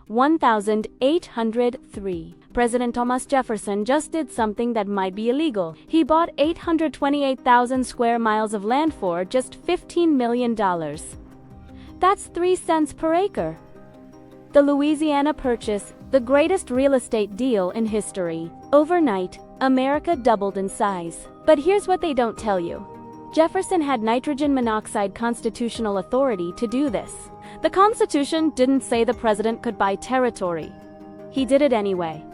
1803. President Thomas Jefferson just did something that might be illegal. He bought 828,000 square miles of land for just $15 million. That's 3 cents per acre. The Louisiana Purchase, the greatest real estate deal in history. Overnight, America doubled in size. But here's what they don't tell you. Jefferson had nitrogen monoxide constitutional authority to do this. The Constitution didn't say the president could buy territory. He did it anyway.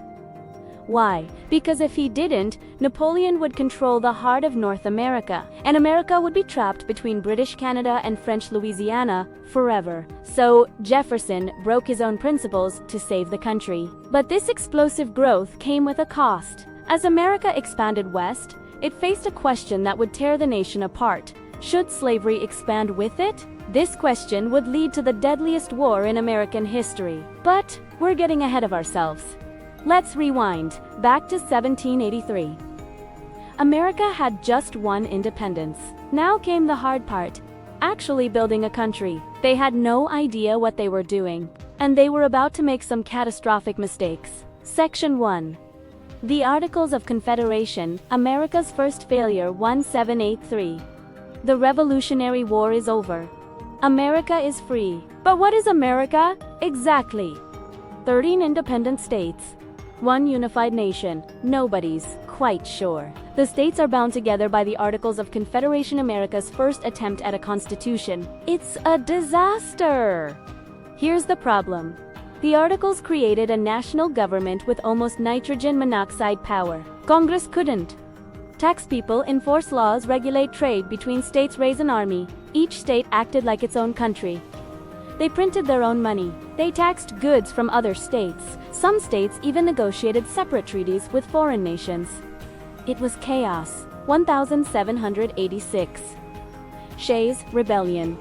Why? Because if he didn't, Napoleon would control the heart of North America, and America would be trapped between British Canada and French Louisiana forever. So, Jefferson broke his own principles to save the country. But this explosive growth came with a cost. As America expanded west, it faced a question that would tear the nation apart. Should slavery expand with it? This question would lead to the deadliest war in American history. But we're getting ahead of ourselves. Let's rewind, back to 1783. America had just won independence. Now came the hard part, actually building a country. They had no idea what they were doing, and they were about to make some catastrophic mistakes. Section 1. The Articles of Confederation, America's first failure, 1783. The Revolutionary War is over. America is free. But what is America? Exactly. 13 independent states. One unified nation. Nobody's quite sure. The states are bound together by the Articles of Confederation, America's first attempt at a constitution. It's a disaster! Here's the problem. The Articles created a national government with almost nitrogen monoxide power. Congress couldn't tax people, enforce laws, regulate trade between states, raise an army. Each state acted like its own country. They printed their own money. They taxed goods from other states. Some states even negotiated separate treaties with foreign nations. It was chaos. 1786. Shays' Rebellion.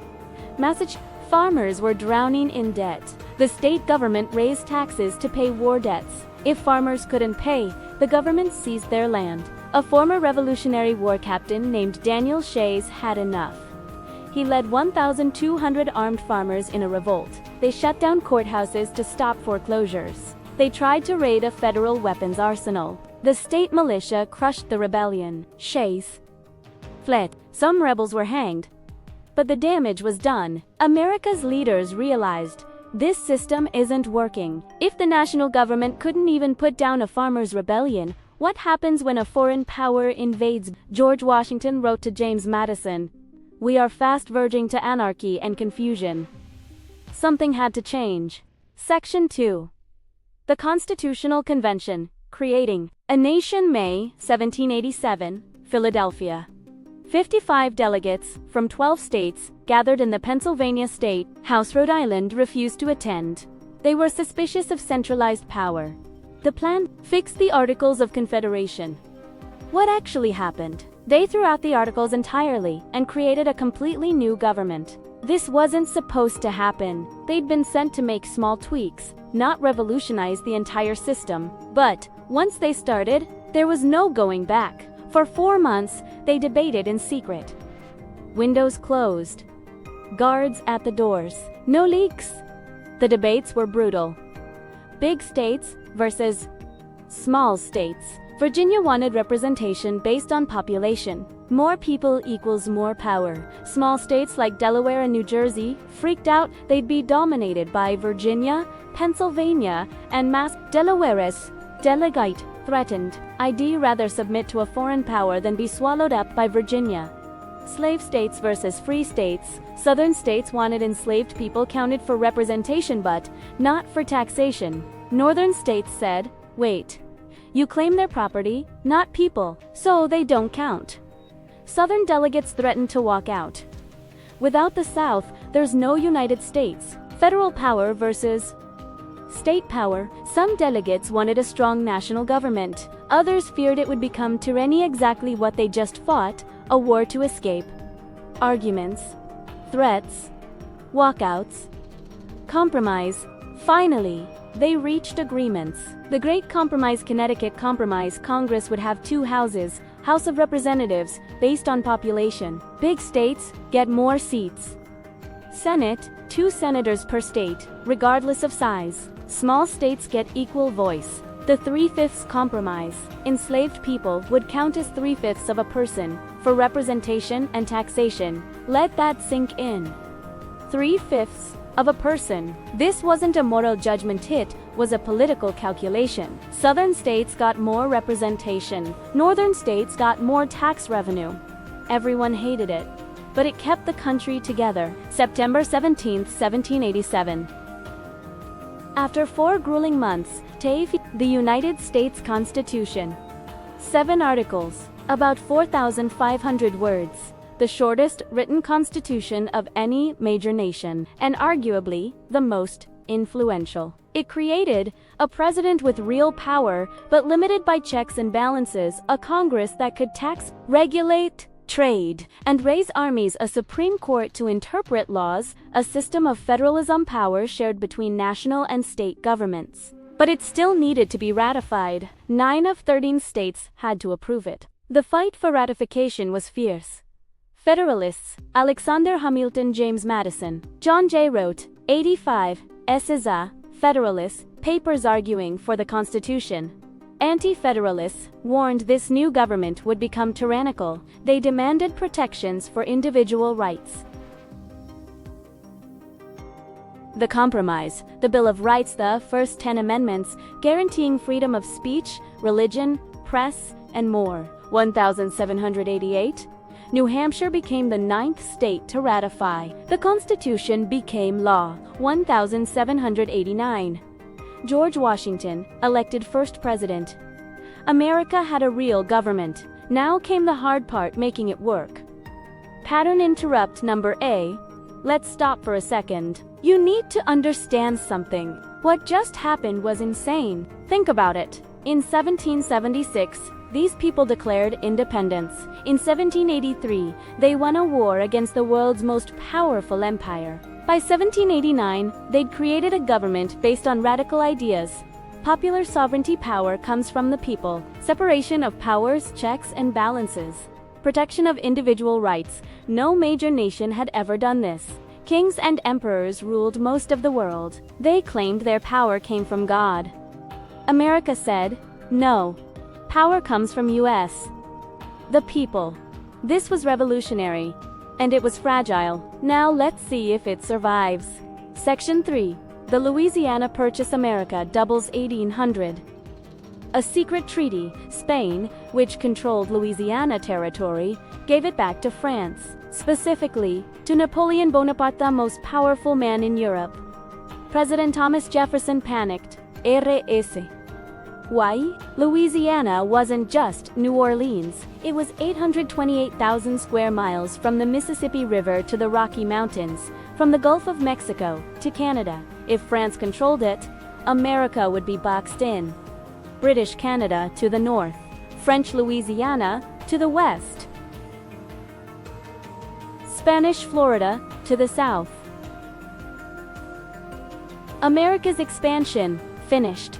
Massachusetts farmers were drowning in debt. The state government raised taxes to pay war debts. If farmers couldn't pay, the government seized their land. A former Revolutionary War captain named Daniel Shays had enough. He led 1,200 armed farmers in a revolt. They shut down courthouses to stop foreclosures. They tried to raid a federal weapons arsenal. The state militia crushed the rebellion. Shays fled. Some rebels were hanged, but the damage was done. America's leaders realized this system isn't working. If the national government couldn't even put down a farmers' rebellion, what happens when a foreign power invades? George Washington wrote to James Madison, "We are fast verging to anarchy and confusion." Something had to change. Section 2. The Constitutional Convention, creating a nation, May 1787, Philadelphia. 55 delegates from 12 states gathered in the Pennsylvania State House. Rhode Island refused to attend. They were suspicious of centralized power. The plan: fix the Articles of Confederation. What actually happened? They threw out the Articles entirely and created a completely new government. This wasn't supposed to happen. They'd been sent to make small tweaks, not revolutionize the entire system. But once they started, there was no going back. For 4 months, they debated in secret. Windows closed. Guards at the doors. No leaks. The debates were brutal. Big states versus small states. Virginia wanted representation based on population. More people equals more power. Small states like Delaware and New Jersey freaked out they'd be dominated by Virginia, Pennsylvania, and Mass. Delaware's delegate threatened, "I'd rather submit to a foreign power than be swallowed up by Virginia." Slave states versus free states. Southern states wanted enslaved people counted for representation but not for taxation. Northern states said, "Wait, you claim their property, not people, so they don't count." Southern delegates threatened to walk out. Without the South, there's no United States. Federal power versus state power. Some delegates wanted a strong national government. Others feared it would become tyranny, exactly what they just fought, a war to escape. Arguments, threats, walkouts, compromise. Finally, they reached agreements. The Great Compromise. Connecticut Compromise. Congress would have 2 houses, House of Representatives, based on population. Big states get more seats. Senate, 2 senators per state, regardless of size. Small states get equal voice. The 3/5 compromise. Enslaved people would count as 3/5 of a person for representation and taxation. Let that sink in. 3/5 of a person. This wasn't a moral judgment, it was a political calculation. Southern states got more representation. Northern states got more tax revenue. Everyone hated it, but it kept the country together. September 17, 1787. After 4 grueling months, the United States Constitution. 7 articles, about 4,500 words. The shortest written constitution of any major nation, and arguably the most influential. It created a president with real power, but limited by checks and balances, a Congress that could tax, regulate, trade, and raise armies, a Supreme Court to interpret laws, a system of federalism power shared between national and state governments. But it still needed to be ratified. 9 of 13 states had to approve it. The fight for ratification was fierce. Federalists, Alexander Hamilton, James Madison, John Jay wrote, 85 SZA, Federalists, papers arguing for the Constitution. Anti-Federalists warned this new government would become tyrannical. They demanded protections for individual rights. The Compromise, the Bill of Rights, the first 10 amendments, guaranteeing freedom of speech, religion, press, and more. 1788. New Hampshire became the 9th state to ratify. The Constitution became law. 1789. George Washington, elected first president. America had a real government. Now came the hard part, making it work. Pattern interrupt number A. Let's stop for a second. You need to understand something. What just happened was insane. Think about it. In 1776, these people declared independence. In 1783, they won a war against the world's most powerful empire. By 1789, they'd created a government based on radical ideas. Popular sovereignty power comes from the people. Separation of powers, checks and balances. Protection of individual rights. No major nation had ever done this. Kings and emperors ruled most of the world. They claimed their power came from God. America said, no. Power comes from US. The people. This was revolutionary. And it was fragile. Now let's see if it survives. Section 3. The Louisiana Purchase. America doubles 1800. A secret treaty, Spain, which controlled Louisiana territory, gave it back to France, specifically to Napoleon Bonaparte, the most powerful man in Europe. President Thomas Jefferson panicked. RS. Why? Louisiana wasn't just New Orleans. It was 828,000 square miles from the Mississippi River to the Rocky Mountains, from the Gulf of Mexico to Canada. If France controlled it, America would be boxed in. British Canada to the north, French Louisiana to the west, Spanish Florida to the south. America's expansion finished.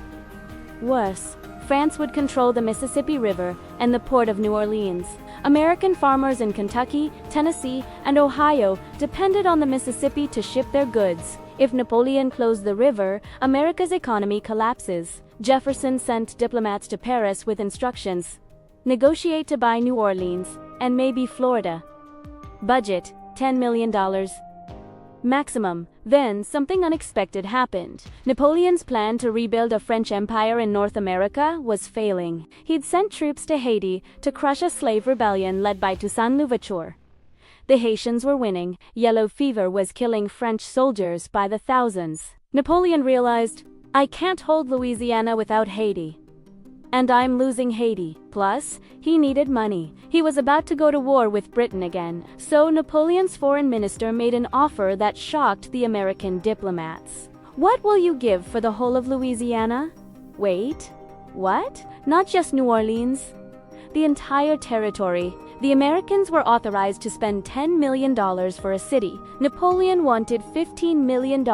Worse, France would control the Mississippi River and the port of New Orleans. American farmers in Kentucky, Tennessee, and Ohio depended on the Mississippi to ship their goods. If Napoleon closed the river, America's economy collapses. Jefferson sent diplomats to Paris with instructions: negotiate to buy New Orleans, and maybe Florida. Budget, $10 million. Maximum. Then something unexpected happened. Napoleon's plan to rebuild a French empire in North America was failing. He'd sent troops to Haiti to crush a slave rebellion led by Toussaint Louverture. The Haitians were winning. Yellow fever was killing French soldiers by the thousands. Napoleon realized, I can't hold Louisiana without Haiti. And I'm losing Haiti. Plus, he needed money. He was about to go to war with Britain again. So Napoleon's foreign minister made an offer that shocked the American diplomats. What will you give for the whole of Louisiana? Wait, what? Not just New Orleans? The entire territory. The Americans were authorized to spend $10 million for a city. Napoleon wanted $15 million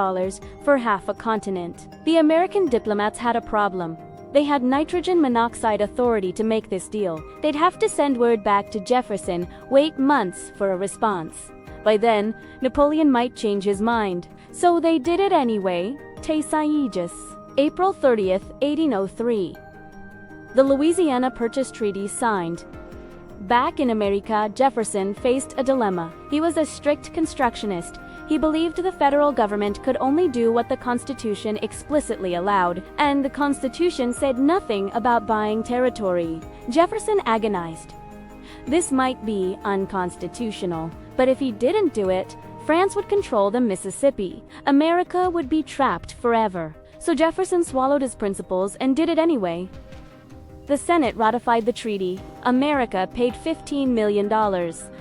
for half a continent. The American diplomats had a problem. They had nitrogen monoxide authority to make this deal. They'd have to send word back to Jefferson, wait months for a response. By then, Napoleon might change his mind. So they did it anyway. Te Saigis. April 30th, 1803. The Louisiana Purchase Treaty signed. Back in America, Jefferson faced a dilemma. He was a strict constructionist. He believed the federal government could only do what the Constitution explicitly allowed, and the Constitution said nothing about buying territory. Jefferson agonized. This might be unconstitutional, but if he didn't do it, France would control the Mississippi. America would be trapped forever. So Jefferson swallowed his principles and did it anyway. The Senate ratified the treaty. America paid $15 million.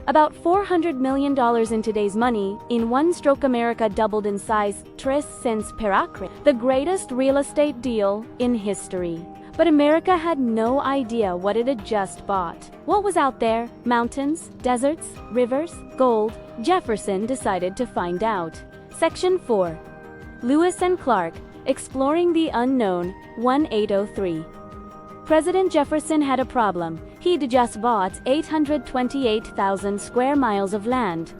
About $400 million in today's money. In one stroke, America doubled in size. Tres cents per acre. The greatest real estate deal in history. But America had no idea what it had just bought. What was out there? Mountains, deserts, rivers, gold. Jefferson decided to find out. Section 4. Lewis and Clark, Exploring the Unknown, 1803. President Jefferson had a problem. He'd just bought 828,000 square miles of land.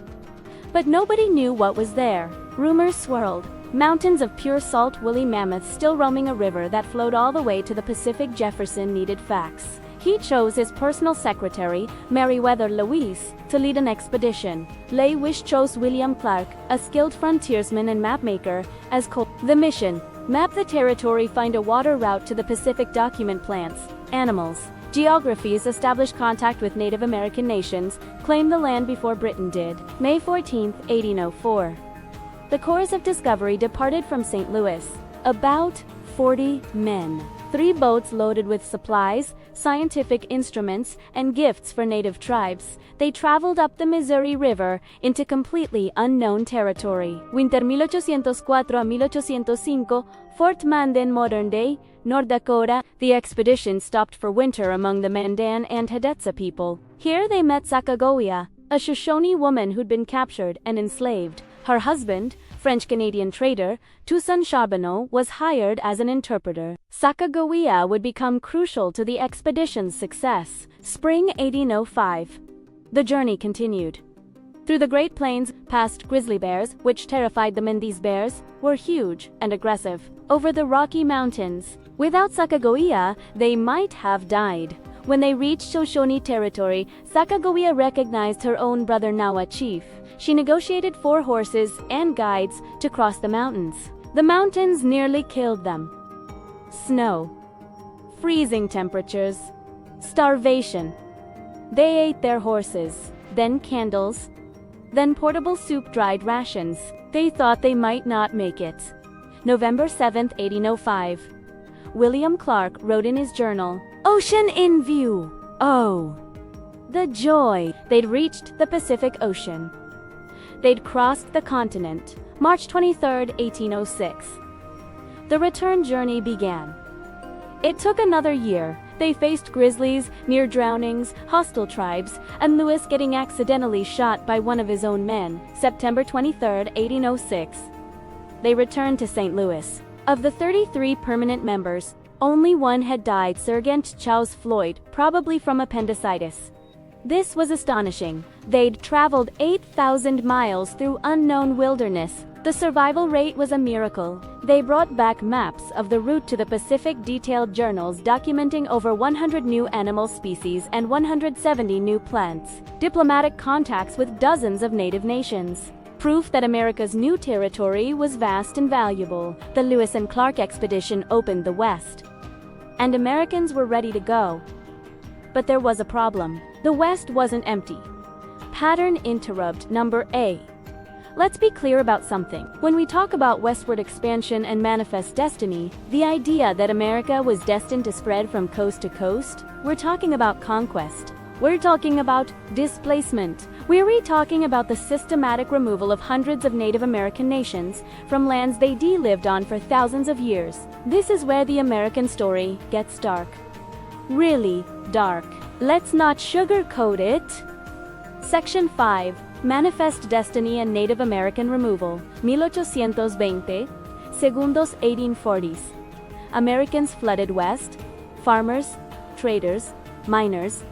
But nobody knew what was there. Rumors swirled. Mountains of pure salt woolly mammoths still roaming a river that flowed all the way to the Pacific. Jefferson needed facts. He chose his personal secretary, Meriwether Lewis, to lead an expedition. Lewis chose William Clark, a skilled frontiersman and mapmaker, as the mission. Map the territory, find a water route to the Pacific, document plants, animals, geographies, establish contact with Native American nations, claim the land before Britain did. May 14, 1804. The Corps of Discovery departed from St. Louis. About 40 men. 3 boats loaded with supplies, scientific instruments, and gifts for native tribes. They traveled up the Missouri River into completely unknown territory. Winter 1804-1805, Fort Mandan, modern-day North Dakota. The expedition stopped for winter among the Mandan and Hidatsa people. Here they met Sacagawea, a Shoshone woman who'd been captured and enslaved. Her husband, French-Canadian trader Toussaint Charbonneau, was hired as an interpreter. Sacagawea would become crucial to the expedition's success. Spring 1805. The journey continued. Through the Great Plains, past grizzly bears, which terrified them, and these bears were huge and aggressive. Over the Rocky Mountains. Without Sacagawea, they might have died. When they reached Shoshone territory, Sacagawea recognized her own brother, now a chief. She negotiated 4 horses and guides to cross the mountains. The mountains nearly killed them. Snow. Freezing temperatures. Starvation. They ate their horses, then candles, then portable soup, dried rations. They thought they might not make it. November 7, 1805. William Clark wrote in his journal, "Ocean in view. Oh, the joy." They'd reached the Pacific Ocean. They'd crossed the continent. March 23, 1806. The return journey began. It took another year. They faced grizzlies, near drownings, hostile tribes, and Lewis getting accidentally shot by one of his own men. September 23, 1806. They returned to St. Louis. Of the 33 permanent members, only one had died, Sergeant Charles Floyd, probably from appendicitis. This was astonishing. They'd traveled 8,000 miles through unknown wilderness. The survival rate was a miracle. They brought back maps of the route to the Pacific, detailed journals documenting over 100 new animal species and 170 new plants, diplomatic contacts with dozens of native nations. Proof that America's new territory was vast and valuable. The Lewis and Clark expedition opened the West, and Americans were ready to go. But there was a problem. The West wasn't empty. Pattern interrupt number A. Let's be clear about something. When we talk about westward expansion and manifest destiny, the idea that America was destined to spread from coast to coast, we're talking about conquest. We're talking about displacement. We're talking about the systematic removal of hundreds of Native American nations from lands they lived on for thousands of years. This is where the American story gets dark. Really dark. Let's not sugarcoat it. Section 5. Manifest Destiny and Native American Removal, 1820, Segundos 1840s. Americans flooded west. Farmers, traders, miners,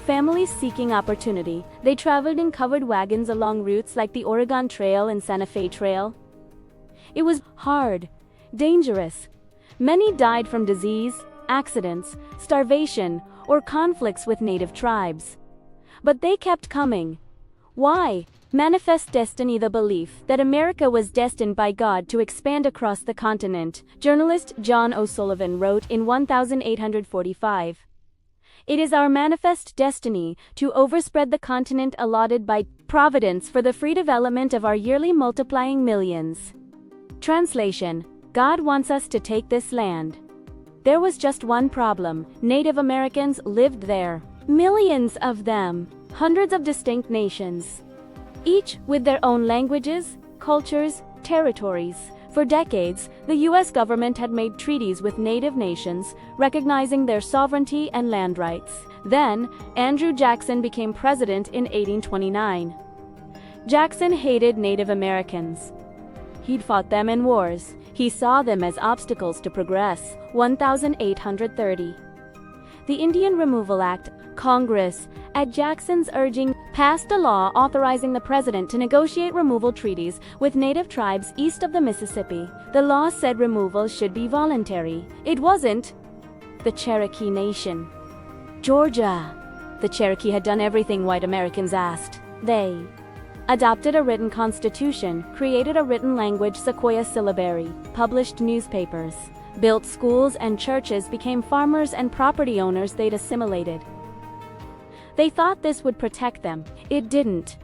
families seeking opportunity. They traveled in covered wagons along routes like the Oregon Trail and Santa Fe Trail. It was hard, dangerous. Many died from disease, accidents, starvation, or conflicts with native tribes. But they kept coming. Why? Manifest destiny, the belief that America was destined by God to expand across the continent, journalist John O'Sullivan wrote in 1845. It is our manifest destiny to overspread the continent allotted by Providence for the free development of our yearly multiplying millions. Translation: God wants us to take this land. There was just one problem: Native Americans lived there. Millions of them, hundreds of distinct nations, each with their own languages, cultures, territories. For decades, the U.S. government had made treaties with native nations, recognizing their sovereignty and land rights. Then, Andrew Jackson became president in 1829. Jackson hated Native Americans. He'd fought them in wars. He saw them as obstacles to progress. 1830. The Indian Removal Act, Congress, at Jackson's urging, passed a law authorizing the president to negotiate removal treaties with native tribes east of the Mississippi. The law said removal should be voluntary. It wasn't. The Cherokee Nation. Georgia. The Cherokee had done everything white Americans asked. They adopted a written constitution, created a written language, Sequoia syllabary, published newspapers, built schools and churches, became farmers and property owners they'd assimilated. They thought this would protect them. It didn't.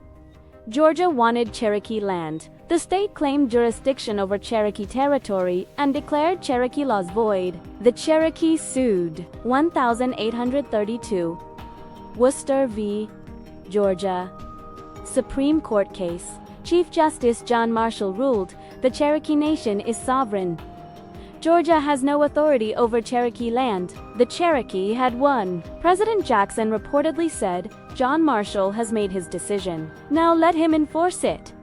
Georgia wanted Cherokee land. The state claimed jurisdiction over Cherokee territory and declared Cherokee laws void. The Cherokee sued. 1832. Worcester v. Georgia. Supreme Court case. Chief Justice John Marshall ruled, the Cherokee Nation is sovereign. Georgia has no authority over Cherokee land. The Cherokee had won. President Jackson reportedly said, John Marshall has made his decision. Now let him enforce it.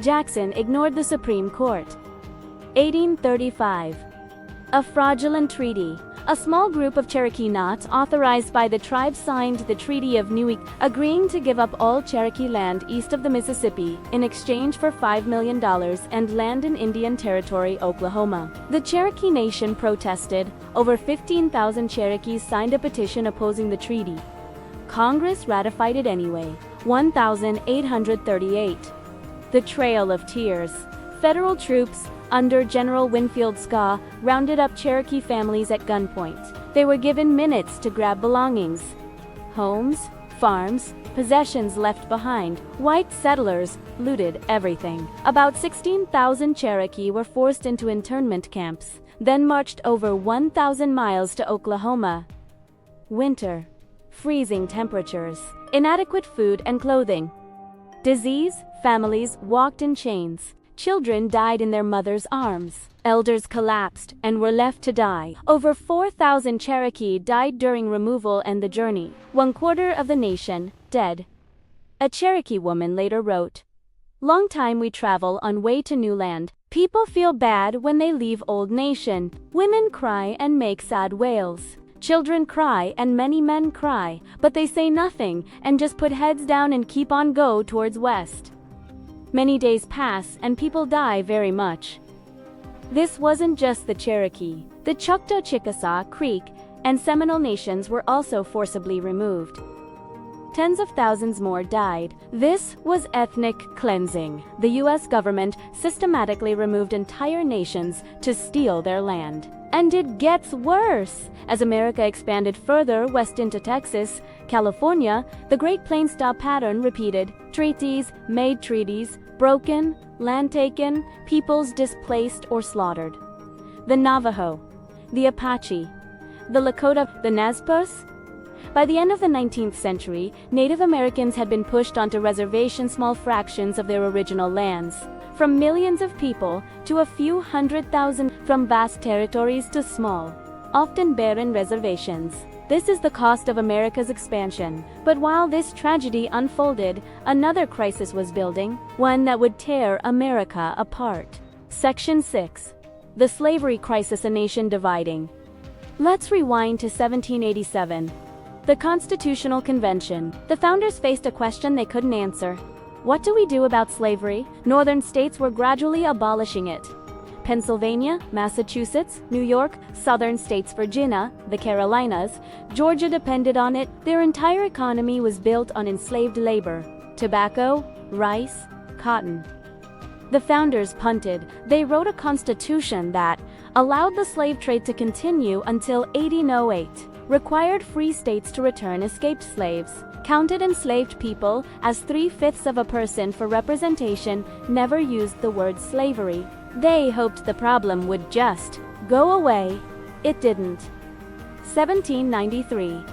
Jackson ignored the Supreme Court. 1835. A fraudulent treaty. A small group of Cherokee Knots authorized by the tribe signed the Treaty of New agreeing to give up all Cherokee land east of the Mississippi in exchange for $5 million and land in Indian Territory, Oklahoma. The Cherokee Nation protested. Over 15,000 Cherokees signed a petition opposing the treaty. Congress ratified it anyway. 1838. The Trail of Tears. Federal troops, under General Winfield Scott, rounded up Cherokee families at gunpoint. They were given minutes to grab belongings. Homes, farms, possessions left behind. White settlers looted everything. About 16,000 Cherokee were forced into internment camps, then marched over 1,000 miles to Oklahoma. Winter. Freezing temperatures. Inadequate food and clothing. Disease. Families walked in chains. Children died in their mothers' arms. Elders collapsed and were left to die. Over 4,000 Cherokee died during removal and the journey. 1/4 of the nation dead. A Cherokee woman later wrote, "Long time we travel on way to new land. People feel bad when they leave old nation. Women cry and make sad wails. Children cry and many men cry, but they say nothing and just put heads down and keep on go towards west. Many days pass and people die very much." This wasn't just the Cherokee. The Choctaw, Chickasaw, Creek, and Seminole nations were also forcibly removed. Tens of thousands more died. This was ethnic cleansing. The U.S. government systematically removed entire nations to steal their land. And it gets worse. As America expanded further west into Texas, California, the Great Plains style pattern repeated. Treaties, made treaties, broken, land taken, peoples displaced or slaughtered. The Navajo, the Apache, the Lakota, the Nez-Perce. By the end of the 19th century, Native Americans had been pushed onto reservations, small fractions of their original lands. From millions of people to a few 100,000, from vast territories to small, often barren reservations. This is the cost of America's expansion. But while this tragedy unfolded, another crisis was building, one that would tear America apart. Section 6. The Slavery Crisis, a Nation Dividing. Let's rewind to 1787. The Constitutional Convention. The founders faced a question they couldn't answer. What do we do about slavery? Northern states were gradually abolishing it. Pennsylvania, Massachusetts, New York, southern states Virginia, the Carolinas, Georgia depended on it. Their entire economy was built on enslaved labor: tobacco, rice, cotton. The founders punted. They wrote a constitution that allowed the slave trade to continue until 1808, required free states to return escaped slaves, counted enslaved people as 3/5 of a person for representation, never used the word slavery. They hoped the problem would just go away. It didn't. 1793.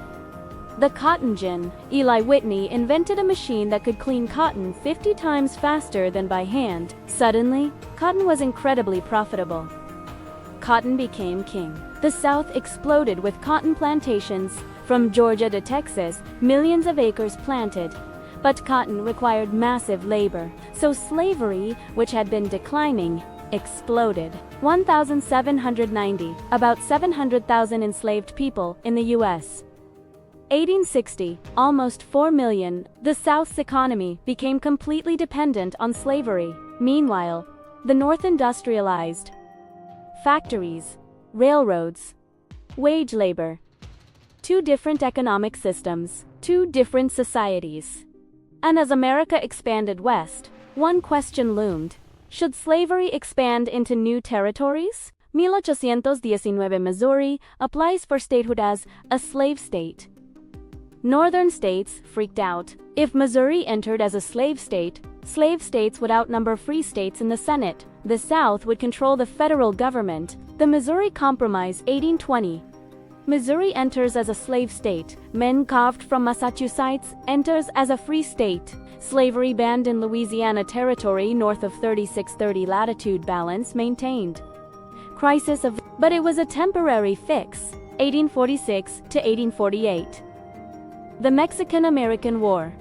The cotton gin. Eli Whitney invented a machine that could clean cotton 50 times faster than by hand. Suddenly, cotton was incredibly profitable. Cotton became king. The South exploded with cotton plantations. From Georgia to Texas, millions of acres planted. But cotton required massive labor, so slavery, which had been declining, exploded. 1790, about 700,000 enslaved people in the U.S. 1860, almost 4 million. The South's economy became completely dependent on slavery. Meanwhile, the North industrialized. Factories, railroads, wage labor. Two different economic systems, two different societies. And as America expanded west, one question loomed. Should slavery expand into new territories? 1819 Missouri applies for statehood as a slave state. Northern states freaked out. If Missouri entered as a slave states would outnumber free states in the Senate. The South would control the federal government. The Missouri Compromise, 1820. Missouri enters as a slave state. Men carved from Massachusetts enters as a free state. Slavery banned in Louisiana Territory north of 3630 latitude, balance maintained. But it was a temporary fix. 1846 to 1848. The Mexican-American War.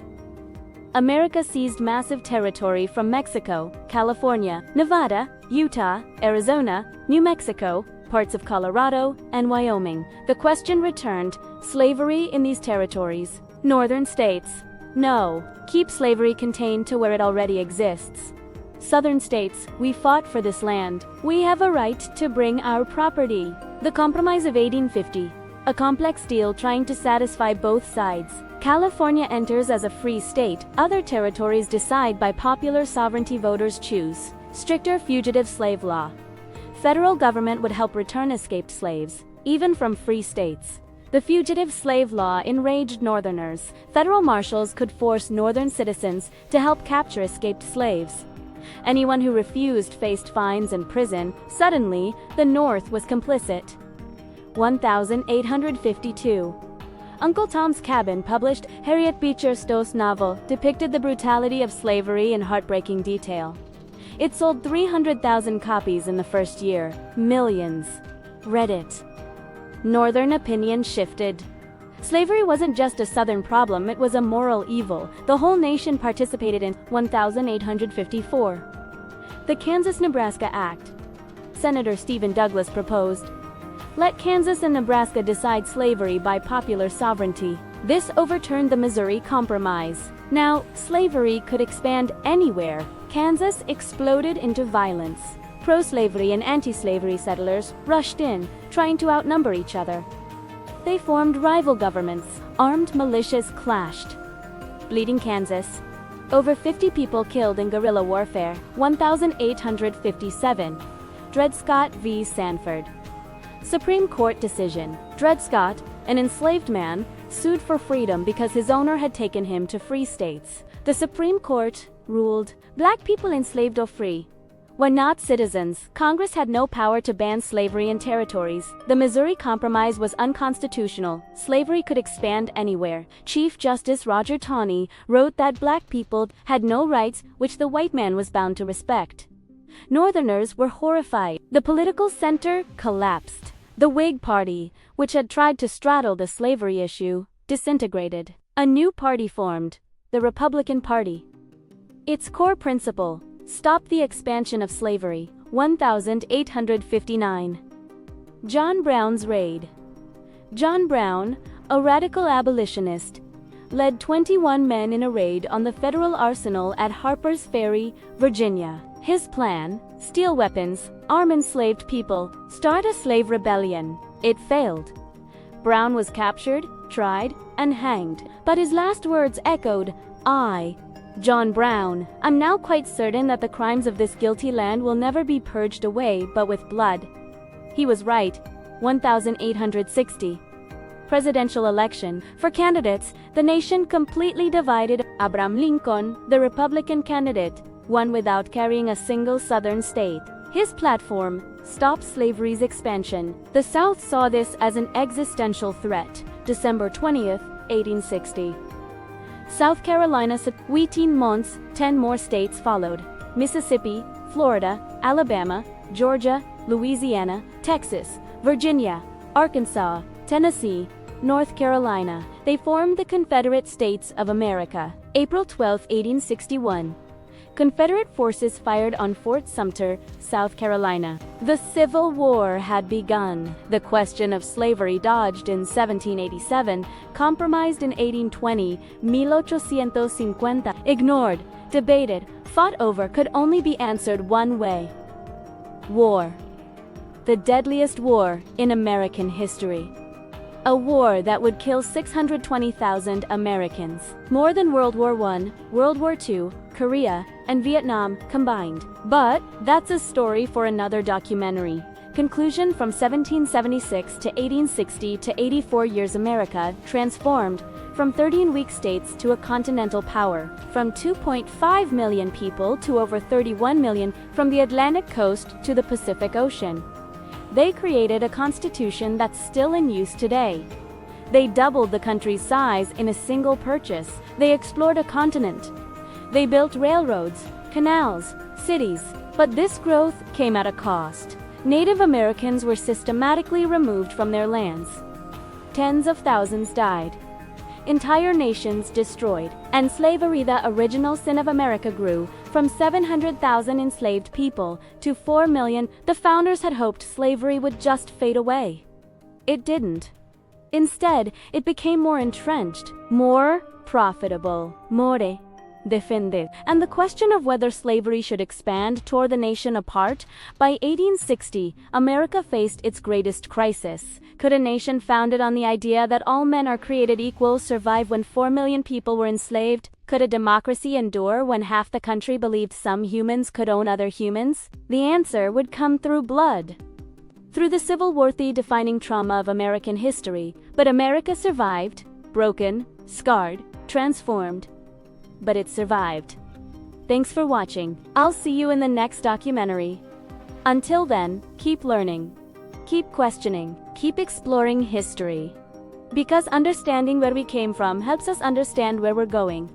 America seized massive territory from Mexico, California, Nevada, Utah, Arizona, New Mexico, parts of Colorado, and Wyoming. The question returned: slavery in these territories. Northern states: no, keep slavery contained to where it already exists. Southern states: we fought for this land. We have a right to bring our property. The Compromise of 1850. A complex deal trying to satisfy both sides. California enters as a free state. Other territories decide by popular sovereignty, voters choose. Stricter fugitive slave law. Federal government would help return escaped slaves, even from free states. The fugitive slave law enraged Northerners. Federal marshals could force Northern citizens to help capture escaped slaves. Anyone who refused faced fines and prison. Suddenly, the North was complicit. 1852. Uncle Tom's Cabin, published Harriet Beecher Stowe's novel, depicted the brutality of slavery in heartbreaking detail. It sold 300,000 copies in the first year. Millions read it. Northern opinion shifted. Slavery wasn't just a Southern problem, it was a moral evil. The whole nation participated in 1854. The Kansas-Nebraska Act. Senator Stephen Douglas proposed, let Kansas and Nebraska decide slavery by popular sovereignty. This overturned the Missouri Compromise. Now, slavery could expand anywhere. Kansas exploded into violence. Pro-slavery and anti-slavery settlers rushed in, trying to outnumber each other. They formed rival governments. Armed militias clashed. Bleeding Kansas. Over 50 people killed in guerrilla warfare. 1857. Dred Scott v. Sanford. Supreme Court decision. Dred Scott, an enslaved man, sued for freedom because his owner had taken him to free states. The Supreme Court ruled, black people enslaved or free were not citizens. Congress had no power to ban slavery in territories. The Missouri Compromise was unconstitutional. Slavery could expand anywhere. Chief Justice Roger Taney wrote that black people had no rights which the white man was bound to respect. Northerners were horrified. The political center collapsed. The Whig Party, which had tried to straddle the slavery issue, disintegrated. A new party formed, the Republican Party. Its core principle: stop the expansion of slavery. 1859. John Brown's raid. John Brown, a radical abolitionist, led 21 men in a raid on the federal arsenal at Harper's Ferry, Virginia. His plan: steal weapons, arm enslaved people, start a slave rebellion. It failed. Brown was captured, tried, and hanged, but his last words echoed, "I, John Brown, am now quite certain that the crimes of this guilty land will never be purged away but with blood." He was right. 1860. Presidential election. For candidates, the nation completely divided. Abraham Lincoln, the Republican candidate, won without carrying a single Southern state. His platform, Stop Slavery's Expansion. The South saw this as an existential threat. December 20th, 1860. South Carolina, 18 months, 10 more states followed. Mississippi, Florida, Alabama, Georgia, Louisiana, Texas, Virginia, Arkansas, Tennessee, North Carolina. They formed the Confederate States of America. April 12, 1861. Confederate forces fired on Fort Sumter, South Carolina. The Civil War had begun. The question of slavery dodged in 1787, compromised in 1820, 1850, ignored, debated, fought over, could only be answered one way: war. The deadliest war in American history. A war that would kill 620,000 Americans. More than World War I, World War II, Korea, and Vietnam combined. But that's a story for another documentary. Conclusion: from 1776 to 1860 to 84 years, America transformed from 13 weak states to a continental power, from 2.5 million people to over 31 million, from the Atlantic coast to the Pacific Ocean. They created a constitution that's still in use today. They doubled the country's size in a single purchase. They explored a continent. They built railroads, canals, cities. But this growth came at a cost. Native Americans were systematically removed from their lands. Tens of thousands died. Entire nations destroyed. And slavery, the original sin of America, grew from 700,000 enslaved people to 4 million. The founders had hoped slavery would just fade away. It didn't. Instead, it became more entrenched, more profitable. More defended. And the question of whether slavery should expand tore the nation apart. By 1860, America faced its greatest crisis. Could a nation founded on the idea that all men are created equal survive when 4 million people were enslaved? Could a democracy endure when half the country believed some humans could own other humans? The answer would come through blood. Through the Civil War, the defining trauma of American history. But America survived, broken, scarred, transformed. But it survived. Thanks for watching. I'll see you in the next documentary. Until then, keep learning, keep questioning, keep exploring history. Because understanding where we came from helps us understand where we're going.